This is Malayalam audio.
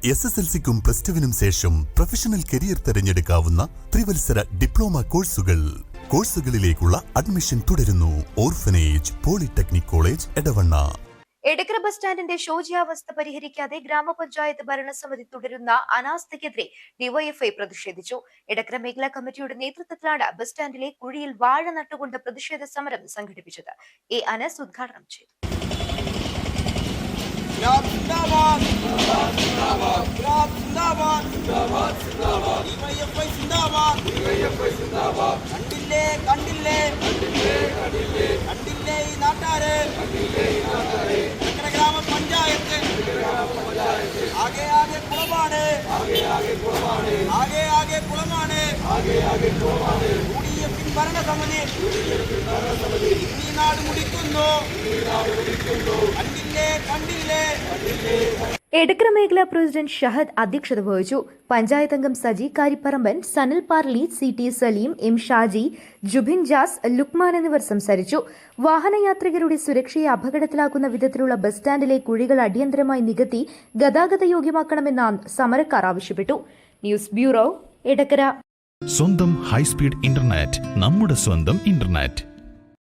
SSLCക്കും പ്ലസ് ടുവിനും ശേഷം പ്രൊഫഷണൽ കരിയർ തിരഞ്ഞെടുക്കാവുന്ന ത്രിവത്സര ഡിപ്ലോമ കോഴ്സുകളിലേക്കുള്ള അഡ്മിഷൻ തുടരുന്നു. Orphanage polytechnic college Edavanna. Edakkara bus സ്റ്റാൻഡിന്റെ ശോച്യാവസ്ഥ പരിഹരിക്കാതെ ഗ്രാമപഞ്ചായത്ത് ഭരണസമിതി തുടരുന്ന അനാസ്ഥയ്ക്കെതിരെ ഡിവൈഎഫ്ഐ പ്രതിഷേധിച്ചു. എടക്കര മേഖലാ കമ്മിറ്റിയുടെ നേതൃത്വത്തിലാണ് ബസ് സ്റ്റാൻഡിലെ കുഴിയിൽ വാഴ നട്ടുകൊണ്ട് പ്രതിഷേധ സമരം സംഘടിപ്പിച്ചത്. എ അനസ് ഉദ്ഘാടനം ചെയ്തു. ഗ്രാമപഞ്ചായത്ത് ആകെ കുളമാണ് യുഡിഎഫിൻ ഭരണസമിതി ഈ നാട് മുടിക്കുന്നു. കണ്ടില്ലേ. എടക്കര മേഖലാ പ്രസിഡന്റ് ഷഹദ് അധ്യക്ഷത വഹിച്ചു. പഞ്ചായത്ത് അംഗം സജി കാരിപ്പറമ്പൻ, സനൽ പാർലി, CT സലീം, M ഷാജി, ജുബിൻ ജാസ്, ലുക്മാൻ എന്നിവർ സംസാരിച്ചു. വാഹനയാത്രികരുടെ സുരക്ഷയെ അപകടത്തിലാക്കുന്ന വിധത്തിലുള്ള ബസ് സ്റ്റാൻഡിലെ കുഴികൾ അടിയന്തരമായി നികത്തി ഗതാഗത യോഗ്യമാക്കണമെന്ന് സമരക്കാർ ആവശ്യപ്പെട്ടു. News bureau, Edakkara. സ്വന്തം ഹൈസ്പീഡ് ഇന്റർനെറ്റ്, നമ്മുടെ സ്വന്തം ഇന്റർനെറ്റ്.